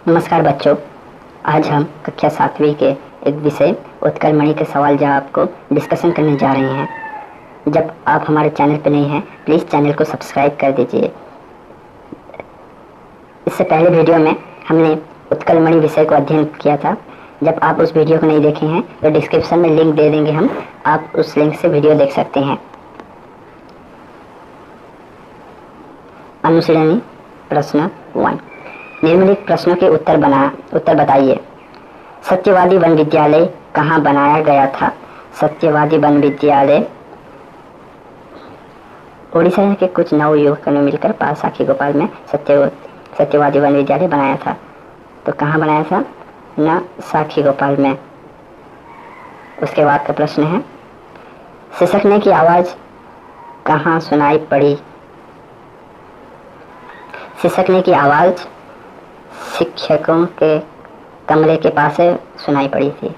नमस्कार बच्चों, आज हम कक्षा 7वीं के एक विषय उत्कल मणि के सवाल जवाब को डिस्कशन करने जा रहे हैं। जब आप हमारे चैनल पर नए हैं, प्लीज़ चैनल को सब्सक्राइब कर दीजिए। इससे पहले वीडियो में हमने उत्कल मणि विषय को अध्ययन किया था। जब आप उस वीडियो को नहीं देखे हैं तो डिस्क्रिप्शन में लिंक दे देंगे हम, आप उस लिंक से वीडियो देख सकते हैं। अनुशीलनी प्रश्न 1, निम्नलिखित प्रश्नों के उत्तर बताइए। सत्यवादी वन विद्यालय कहाँ बनाया गया था? सत्यवादी वन विद्यालय उड़ीसा के कुछ नवयुवकों ने मिलकर पास साखी गोपाल में सत्यवादी वन विद्यालय बनाया था। तो कहाँ बनाया था? न साखी गोपाल में। उसके बाद का प्रश्न है, सिसकने की आवाज़ कहाँ सुनाई पड़ी? सिसकने की आवाज़ शिक्षकों के कमरे के पास सुनाई पड़ी थी।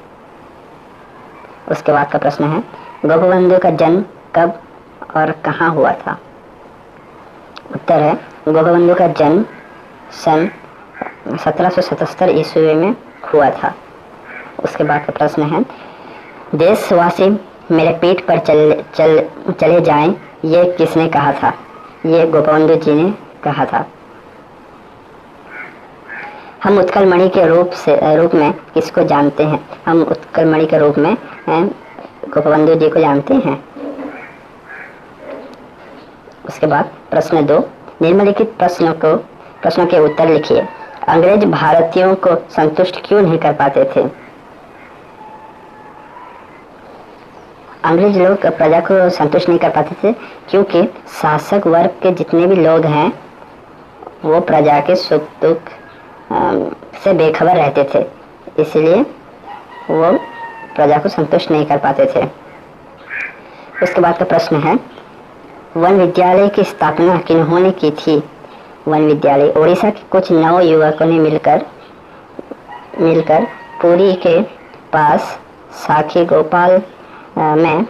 उसके बाद का प्रश्न है, गोपबंधु का जन्म कब और कहाँ हुआ था? उत्तर है, गोपबंधु का जन्म सन 1777 ईस्वी में हुआ था। उसके बाद का प्रश्न है, देशवासी मेरे पीठ पर चले जाएं, ये किसने कहा था? ये गोपबंधु जी ने कहा था। हम उत्कल मणि के रूप में किसको जानते हैं? हम उत्कल मणि के रूप में गोपबंधु जी को जानते हैं। उसके बाद प्रश्न 2, निम्नलिखित प्रश्नों के उत्तर लिखिए। अंग्रेज भारतीयों को संतुष्ट क्यों नहीं कर पाते थे? अंग्रेज लोग प्रजा को संतुष्ट नहीं कर पाते थे क्योंकि शासक वर्ग के जितने भी लोग हैं वो प्रजा के सुख दुख से बेखबर रहते थे, इसलिए वो प्रजा को संतुष्ट नहीं कर पाते थे। उसके बाद का प्रश्न है, वन विद्यालय की स्थापना किन्होंने की थी? वन विद्यालय उड़ीसा के कुछ नवयुवकों ने मिलकर पुरी के पास साखी गोपाल में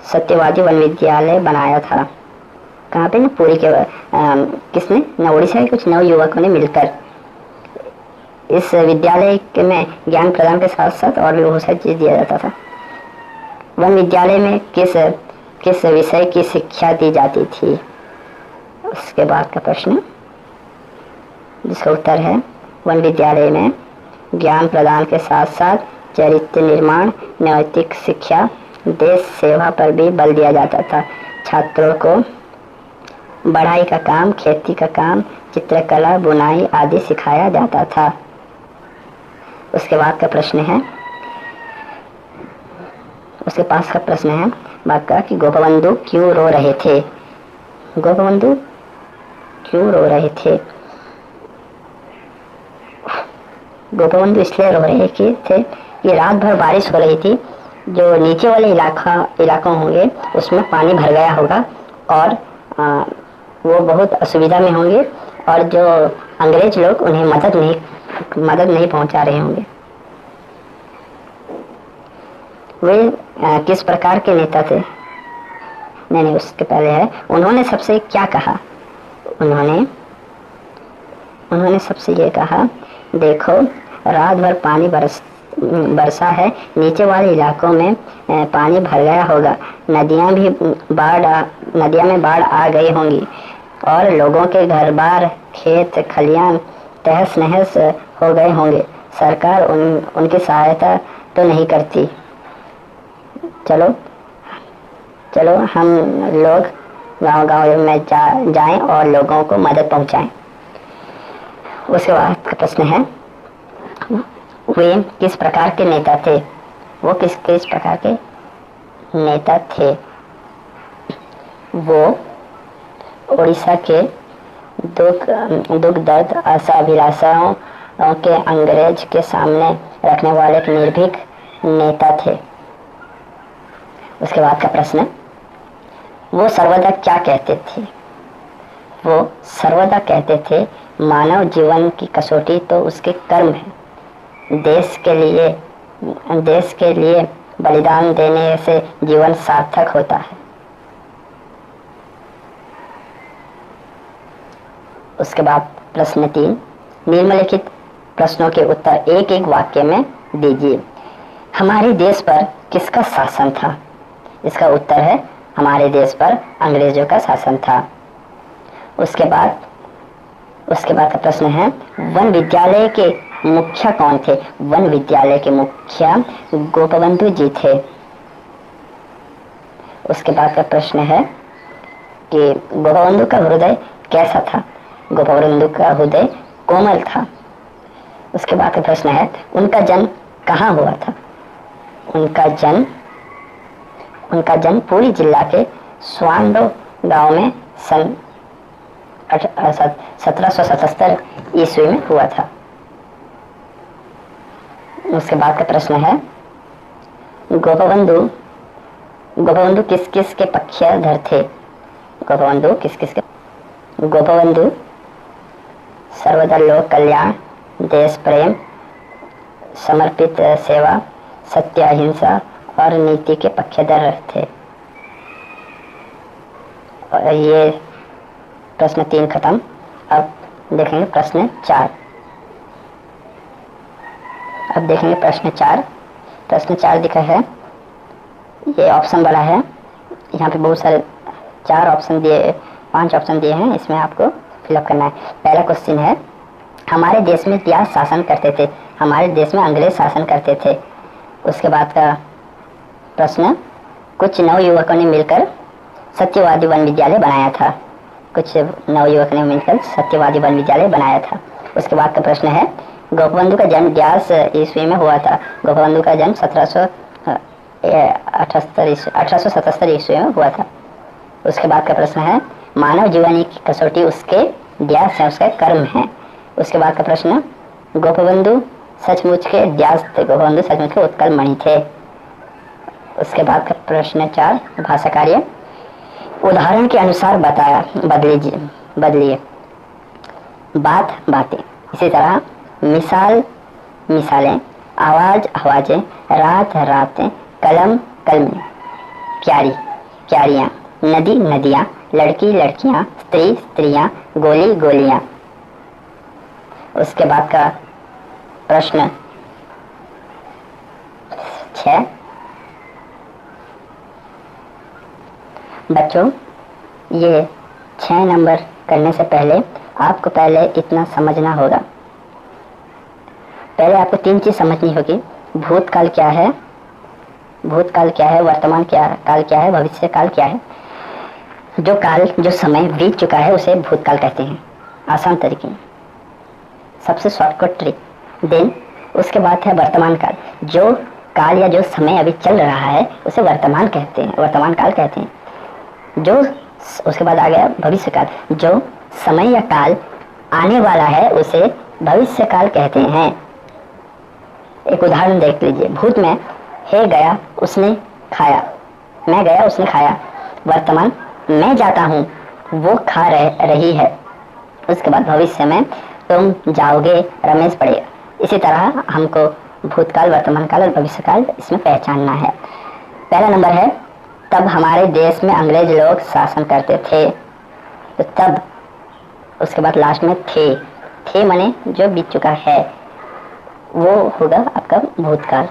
सत्यवादी वन विद्यालय बनाया था। कहाँ पे? ना पुरी के किसने? ना उड़ीसा के कुछ नवयुवकों ने मिलकर इस विद्यालय में ज्ञान प्रदान के साथ साथ और भी बहुत सारी चीज़ दिया जाता था। वन विद्यालय में किस विषय की शिक्षा दी जाती थी? उसके बाद का प्रश्न जिसका उत्तर है, वन विद्यालय में ज्ञान प्रदान के साथ साथ चरित्र निर्माण, नैतिक शिक्षा, देश सेवा पर भी बल दिया जाता था। छात्रों को बढ़ाई का काम, खेती का काम, चित्रकला, बुनाई आदि सिखाया जाता था। उसके बाद का प्रश्न है, उसके पास का प्रश्न है बात का कि गोपबंधु क्यों रो रहे थे? गोपबंधु क्यों रो रहे थे? गोपबंधु इसलिए रो रहे थे कि रात भर बारिश हो रही थी, जो नीचे वाले इलाकों होंगे उसमें पानी भर गया होगा और वो बहुत असुविधा में होंगे और जो अंग्रेज लोग उन्हें मदद नहीं पहुंचा रहे होंगे। वे किस प्रकार के नेता थे? नहीं, उसके पहले है, उन्होंने सबसे क्या कहा? उन्होंने सबसे ये कहा, देखो रात भर पानी बरसा है, नीचे वाले इलाकों में पानी भर गया होगा, नदियां में बाढ़ आ गई होंगी और लोगों के घर बार, खेत खलियान तहस नहस हो गए होंगे। सरकार उनकी सहायता तो नहीं करती। चलो हम लोग गांव-गांव में जाएं और लोगों को मदद पहुंचाएं। उसके बाद का प्रश्न है, वे किस प्रकार के नेता थे? वो किस प्रकार के नेता थे? वो उड़ीसा के दुख दर्द आशा अभिलाषाओं के अंग्रेज के सामने रखने वाले एक निर्भीक नेता थे। उसके बाद का प्रश्न, वो सर्वदा क्या कहते थे? वो सर्वदा कहते थे, मानव जीवन की कसौटी तो उसके कर्म है। देश के लिए बलिदान देने से जीवन सार्थक होता है। उसके बाद प्रश्न 3, निम्नलिखित प्रश्नों के उत्तर एक एक वाक्य में दीजिए। हमारे देश पर किसका शासन था? इसका उत्तर है हमारे देश पर अंग्रेजों का शासन था। उसके बाद का प्रश्न है वन विद्यालय के मुखिया कौन थे? वन विद्यालय के मुखिया गोपबंधु जी थे। उसके बाद का प्रश्न है कि गोपबंधु का हृदय कैसा था? गोपबंधु का हृदय कोमल था। उसके बाद का प्रश्न है उनका जन्म कहाँ हुआ था? उनका जन्म पुरी जिला के स्वांडो गांव में सन 1777 ईस्वी में हुआ था। उसके बाद का प्रश्न है गोपबंधु किस किस के पक्षधर थे? गोपबंधु सर्वदा लोक कल्याण, देश प्रेम, समर्पित सेवा, सत्य अहिंसा और नीति के पक्षधर थे। और ये प्रश्न 3 खत्म। अब देखेंगे प्रश्न 4। प्रश्न 4 दिखा है, ये ऑप्शन वाला है। यहाँ पे बहुत सारे 5 ऑप्शन दिए हैं, इसमें आपको फिलअप करना है। पहला क्वेश्चन है हमारे देश में क्या शासन करते थे? हमारे देश में अंग्रेज शासन करते थे। उसके बाद का प्रश्न कुछ नवयुवकों ने मिलकर सत्यवादी वन विद्यालय बनाया था। उसके बाद का प्रश्न है गोपबंधु का जन्म व्यास ईस्वी में हुआ था? गोपबंधु का जन्म 1877 ईस्वी में हुआ था। उसके बाद का प्रश्न है मानव जीवनी की कसौटी उसके व्यास है, उसका कर्म है। उसके बाद का प्रश्न गोपबंधु सचमुच के व्यास थे, गोपबंधु सचमुच के उत्कल मणि थे। उसके बाद का प्रश्न 4 भाषा कार्य उदाहरण के अनुसार बदलिए। बात बातें, इसी तरह मिसाल मिसालें, आवाज आवाजें, रात रातें, कलम कलमें, क्यारी क्यारियाँ, नदी नदियाँ, लड़की लड़कियाँ, स्त्री स्त्रियाँ, गोली गोलियाँ। उसके बाद का प्रश्न 6 बच्चों, ये 6 नंबर करने से पहले आपको पहले इतना समझना होगा। पहले आपको 3 चीज समझनी होगी। भूतकाल क्या है, वर्तमान काल क्या है, भविष्य काल क्या है। जो समय बीत चुका है उसे भूतकाल कहते हैं, आसान तरीके में, सबसे शॉर्टकट ट्रिक। देन उसके बाद है वर्तमान काल। जो काल या जो समय अभी चल रहा है उसे वर्तमान काल कहते हैं। उसके बाद आ गया भविष्य काल। जो समय या काल आने वाला है उसे भविष्य काल कहते हैं। एक उदाहरण देख लीजिए। भूत में है गया उसने खाया, मैं गया उसने खाया। वर्तमान मैं जाता हूँ वो खा रही है। उसके बाद भविष्य में तुम जाओगे रमेश पढ़ेगा। इसी तरह हमको भूतकाल, वर्तमान काल और भविष्य काल इसमें पहचानना है। पहला नंबर है तब हमारे देश में अंग्रेज लोग शासन करते थे। तो तब, उसके बाद लास्ट में थे माने जो बीत चुका है, वो होगा आपका भूतकाल।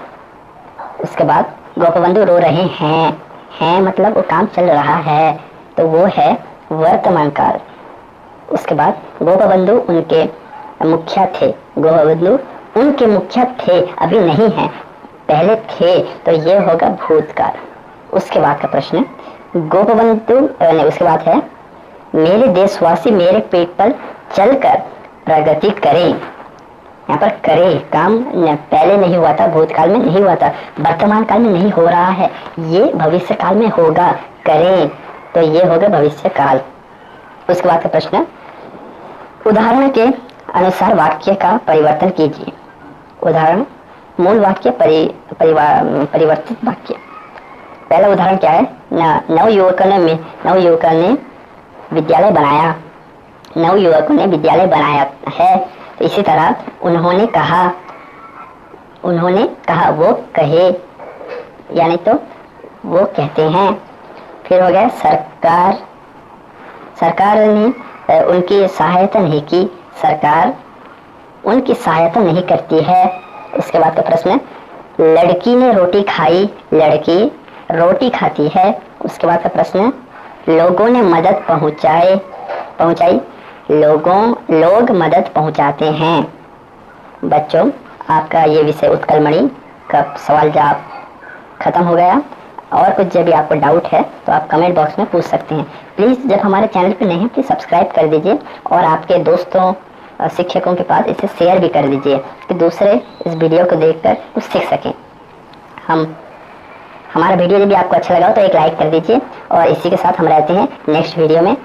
उसके बाद गोपबंधु रो रहे हैं मतलब वो काम चल रहा है, तो वो है वर्तमान काल। उसके बाद गोपबंधु उनके मुखिया थे, अभी नहीं है, पहले थे, तो ये होगा भूतकाल। उसके बाद का प्रश्न गोपबंधु, उसके बाद है मेरे देशवासी मेरे पेट पर चलकर प्रगति करें। यहाँ पर करे काम पहले नहीं हुआ था, भूतकाल में नहीं हुआ था, वर्तमान काल में नहीं हो रहा है, ये भविष्य काल में होगा, करें, तो ये होगा भविष्य काल। उसके बाद का प्रश्न उदाहरण के अनुसार वाक्य का परिवर्तन कीजिए। उदाहरण मूल वाक्य परिवर्तित वाक्य। पहला उदाहरण क्या है? नवयुवकों ने विद्यालय बनाया है। तो इसी तरह उन्होंने कहा, वो कहे, यानी तो वो कहते हैं। फिर हो गया सरकार ने उनकी सहायता नहीं की, सरकार उनकी सहायता नहीं करती है। इसके बाद का प्रश्न है, लड़की ने रोटी खाई, लड़की रोटी खाती है। उसके बाद का प्रश्न है, लोगों ने मदद पहुंचाई, लोग मदद पहुंचाते हैं। बच्चों, आपका ये विषय उत्कलमणि का सवाल जवाब खत्म हो गया। और कुछ जब भी आपको डाउट है तो आप कमेंट बॉक्स में पूछ सकते हैं। प्लीज़ जब हमारे चैनल पर नए हैं प्लीज़ सब्सक्राइब कर दीजिए और आपके दोस्तों शिक्षकों के पास इसे शेयर भी कर दीजिए कि दूसरे इस वीडियो को देखकर कुछ सीख सकें। हमारा वीडियो यदि आपको अच्छा लगा हो तो एक लाइक कर दीजिए। और इसी के साथ हम रहते हैं नेक्स्ट वीडियो में।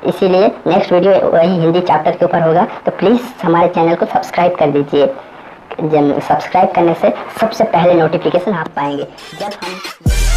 इसीलिए नेक्स्ट वीडियो वही हिंदी चैप्टर के ऊपर होगा, तो प्लीज़ हमारे चैनल को सब्सक्राइब कर दीजिए। सब्सक्राइब करने से सबसे पहले नोटिफिकेशन आप पाएंगे जब हम